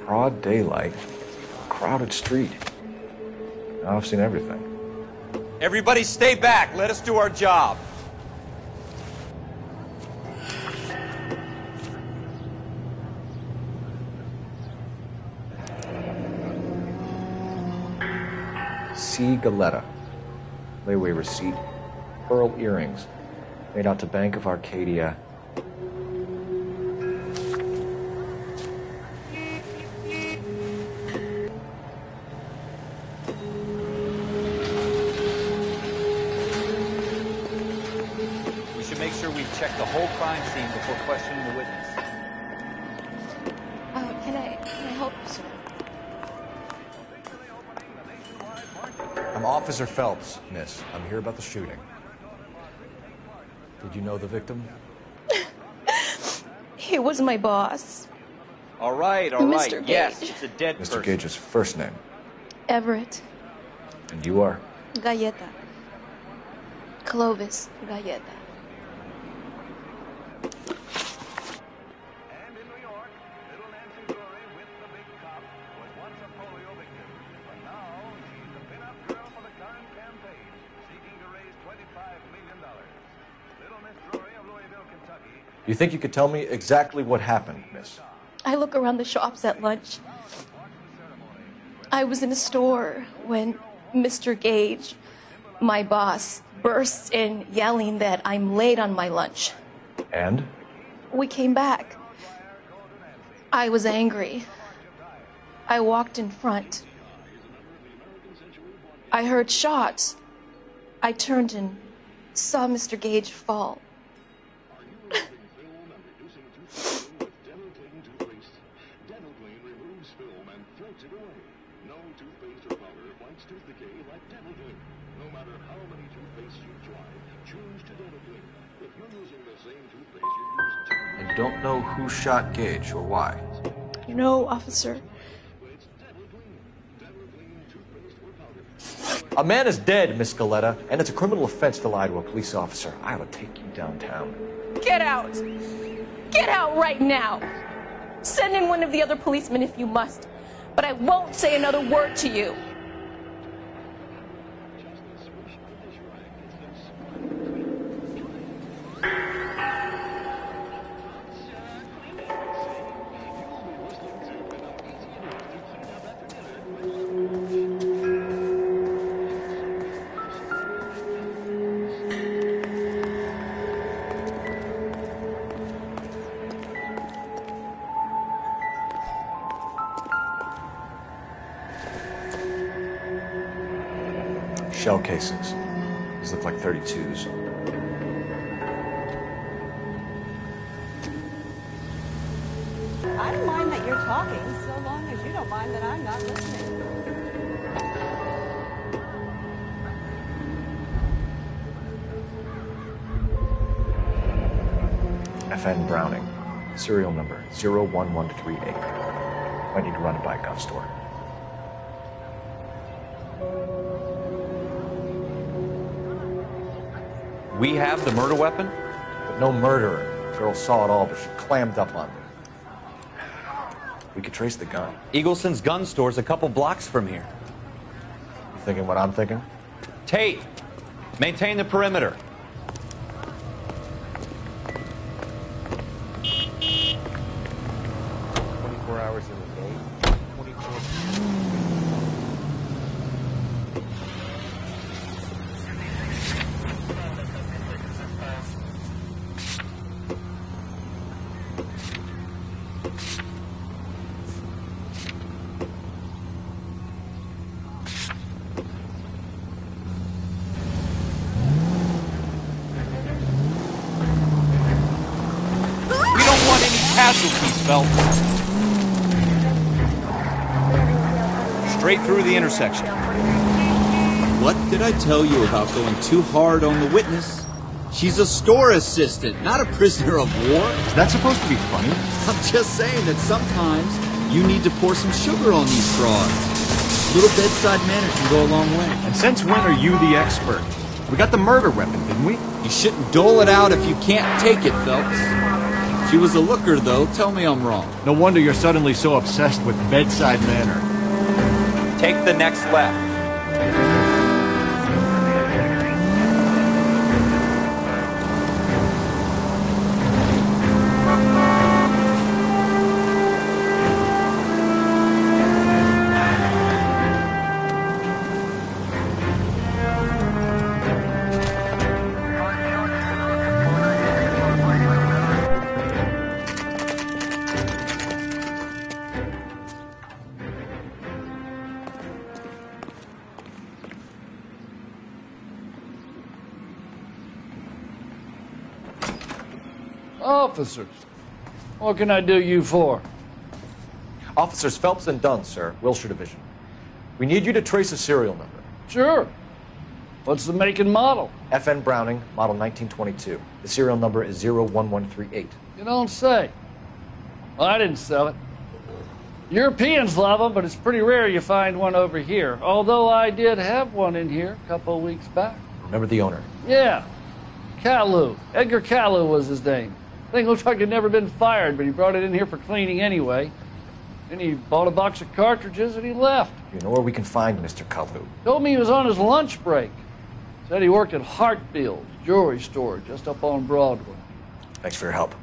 broad daylight, crowded street. Now I've seen everything. Everybody stay back. Let us do our job. C. Galetta. Layaway receipt. Pearl earrings. Made out to Bank of Arcadia. We should make sure we've checked the whole crime scene before questioning the witness. Can I help you, sir? I'm Officer Phelps, miss. I'm here about the shooting. Did you know the victim? He was my boss. All right. Mr. Yes, Gage. it's a dead person. Mr. Gage's first name. Everett. And you are? Galleta. Clovis Galleta. And in New York, little Nancy Drury with the big cop was once a polio victim. But now she's the pin-up girl for the current campaign, seeking to raise $25 million. Little Miss Drury of Louisville, Kentucky. You think you could tell me exactly what happened, miss? I look around the shops at lunch. I was in a store when Mr. Gage, my boss, bursts in yelling that I'm late on my lunch. And? We came back. I was angry. I walked in front. I heard shots. I turned and saw Mr. Gage fall. And you don't know who shot Gage or why? No, officer. A man is dead, Miss Galetta, and it's a criminal offense to lie to a police officer. I ought to take you downtown. Get out! Get out right now! Send in one of the other policemen if you must, but I won't say another word to you. Shell casings. These look like 32s. I don't mind that you're talking, so long as you don't mind that I'm not listening. FN Browning. Serial number 01138. Might need to run it by a gun store. We have the murder weapon? But no murderer. Girl saw it all, but she clammed up on me. We could trace the gun. Eagleson's gun store's a couple blocks from here. You thinking what I'm thinking? Tate, maintain the perimeter. Hours in the day, 24. We don't want any casualties, Phelps. Straight through the intersection. What did I tell you about going too hard on the witness? She's a store assistant, not a prisoner of war. Is that supposed to be funny? I'm just saying that sometimes you need to pour some sugar on these frauds. A little bedside manner can go a long way. And since when are you the expert? We got the murder weapon, didn't we? You shouldn't dole it out if you can't take it, Phelps. She was a looker, though. Tell me I'm wrong. No wonder you're suddenly so obsessed with bedside manner. Take the next left. Officers, what can I do you for? Officers Phelps and Dunn, sir, Wilshire Division. We need you to trace a serial number. Sure. What's the make and model? FN Browning, model 1922. The serial number is 01138. You don't say. Well, I didn't sell it. Europeans love them, but it's pretty rare you find one over here. Although I did have one in here a couple of weeks back. Remember the owner? Yeah. Caillou. Edgar Caillou was his name. Thing looked like he'd never been fired, but he brought it in here for cleaning anyway. Then he bought a box of cartridges and he left. You know where we can find Mr. Kalu? Told me he was on his lunch break. Said he worked at Hartfield's jewelry store just up on Broadway. Thanks for your help.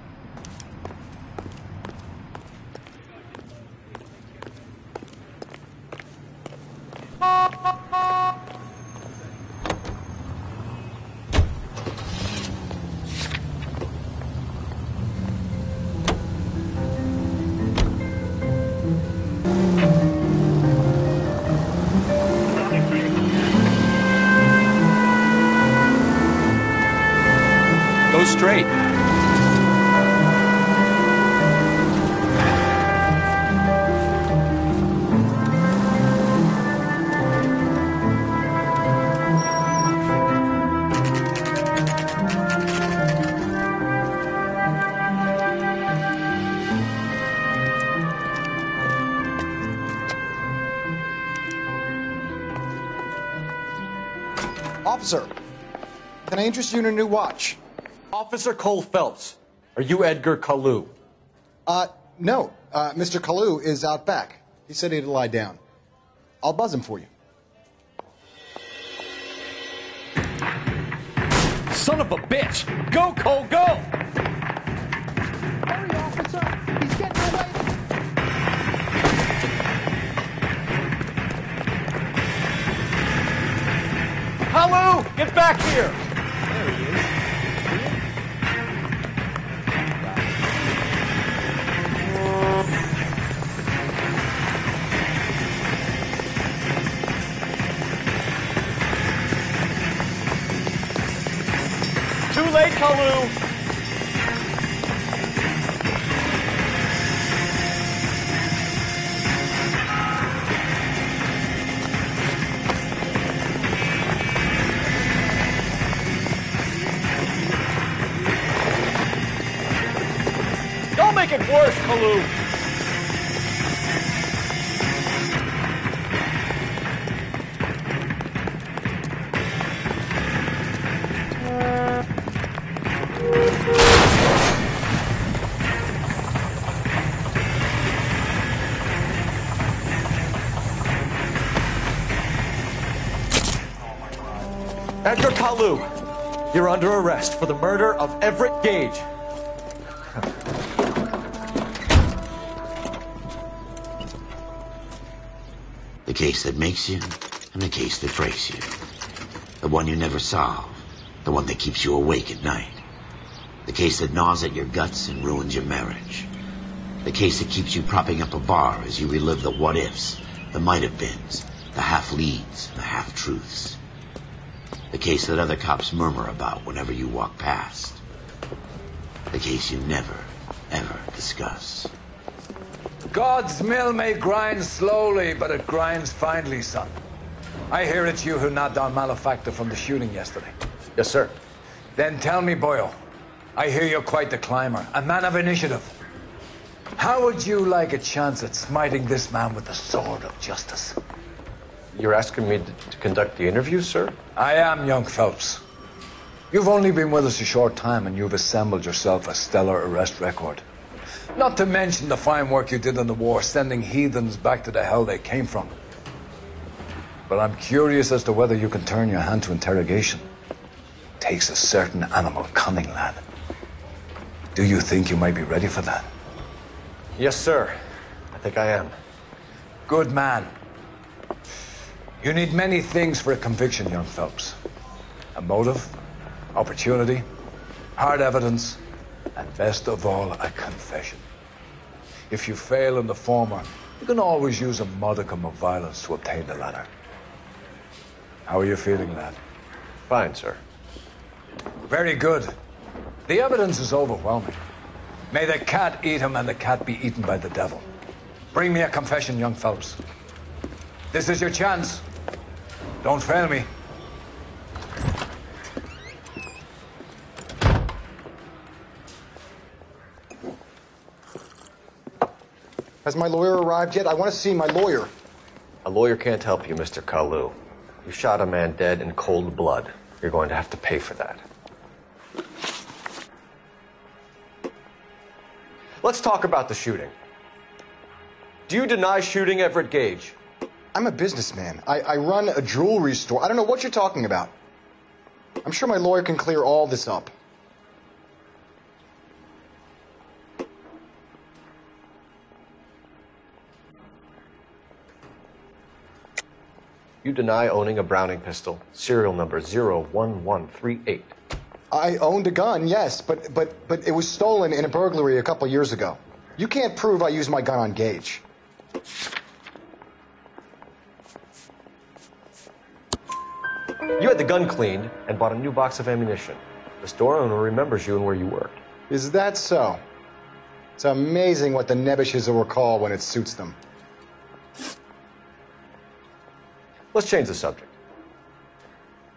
Go straight. Officer, can I interest you in a new watch? Officer Cole Phelps, are you Edgar Kalu? No. Mr. Kalu is out back. He said he'd lie down. I'll buzz him for you. Son of a bitch! Go, Cole, go! Hurry, officer. He's getting away. Kalu, get back here! There he is. Too late, Kalu! Don't make it worse, Kalu! Edgar Kalu, you're under arrest for the murder of Everett Gage. The case that makes you, and the case that breaks you. The one you never solve, the one that keeps you awake at night. The case that gnaws at your guts and ruins your marriage. The case that keeps you propping up a bar as you relive the what-ifs, the might-have-beens, the half-leads, the half-truths. The case that other cops murmur about whenever you walk past. The case you never, ever discuss. God's mill may grind slowly, but it grinds finely, son. I hear it's you who knocked down Malefactor from the shooting yesterday. Yes, sir. Then tell me, Boyle, I hear you're quite the climber, a man of initiative. How would you like a chance at smiting this man with the sword of justice? You're asking me to conduct the interview, sir? I am, young Phelps. You've only been with us a short time and you've assembled yourself a stellar arrest record. Not to mention the fine work you did in the war, sending heathens back to the hell they came from. But I'm curious as to whether you can turn your hand to interrogation. Takes a certain animal cunning, lad. Do you think you might be ready for that? Yes, sir. I think I am. Good man. You need many things for a conviction, young Phelps. A motive, opportunity, hard evidence, and best of all, a confession. If you fail in the former, you can always use a modicum of violence to obtain the latter. How are you feeling, lad? Fine, sir. Very good. The evidence is overwhelming. May the cat eat him and the cat be eaten by the devil. Bring me a confession, young Phelps. This is your chance. Don't fail me. Has my lawyer arrived yet? I want to see my lawyer. A lawyer can't help you, Mr. Kalu. You shot a man dead in cold blood. You're going to have to pay for that. Let's talk about the shooting. Do you deny shooting Everett Gage? I'm a businessman. I run a jewelry store. I don't know what you're talking about. I'm sure my lawyer can clear all this up. You deny owning a Browning pistol, serial number 01138. I owned a gun, yes, but it was stolen in a burglary a couple years ago. You can't prove I used my gun on Gage. You had the gun cleaned and bought a new box of ammunition. The store owner remembers you and where you worked. Is that so? It's amazing what the Nebushes will recall when it suits them. Let's change the subject.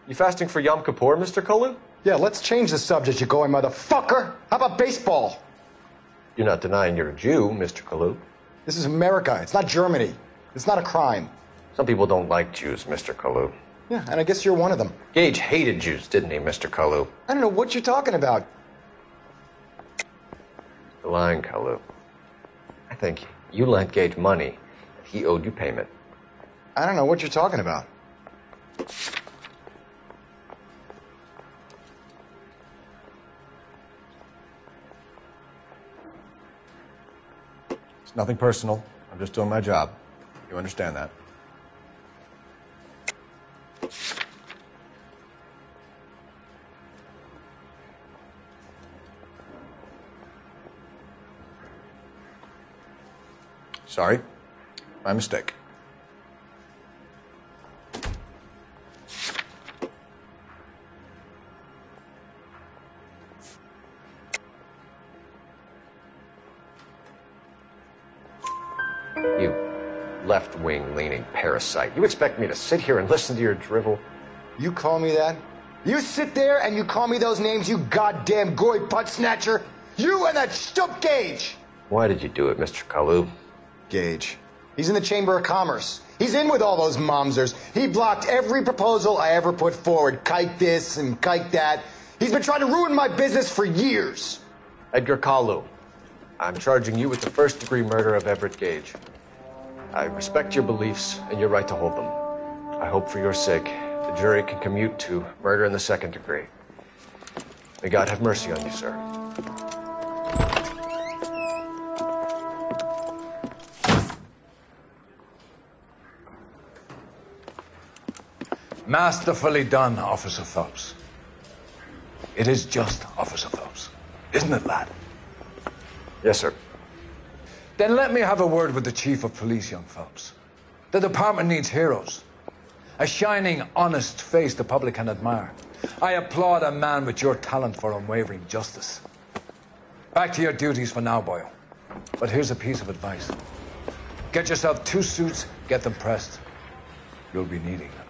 You fasting for Yom Kippur, Mr. Kalu? Yeah, let's change the subject, you going motherfucker. How about baseball? You're not denying you're a Jew, Mr. Kalu. This is America. It's not Germany. It's not a crime. Some people don't like Jews, Mr. Kalu. Yeah, and I guess you're one of them. Gage hated Jews, didn't he, Mr. Kalu? I don't know what you're talking about. You're lying, Kalu. I think you lent Gage money, and he owed you payment. I don't know what you're talking about. It's nothing personal. I'm just doing my job. You understand that? Sorry. My mistake. You left-wing leaning parasite. You expect me to sit here and listen to your drivel? You call me that? You sit there and you call me those names, you goddamn goy putt snatcher? You and that stup Gage! Why did you do it, Mr. Kalu? Gage. He's in the Chamber of Commerce. He's in with all those momsers. He blocked every proposal I ever put forward. Kike this and kike that. He's been trying to ruin my business for years. Edgar Kalu, I'm charging you with the first-degree murder of Everett Gage. I respect your beliefs and your right to hold them. I hope for your sake the jury can commute to murder in the second degree. May God have mercy on you, sir. Masterfully done, Officer Phelps. It is just Officer Phelps, isn't it, lad? Yes, sir. Then let me have a word with the Chief of Police, young Phelps. The department needs heroes. A shining, honest face the public can admire. I applaud a man with your talent for unwavering justice. Back to your duties for now, Boyle. But here's a piece of advice. Get yourself 2 suits, get them pressed. You'll be needing them.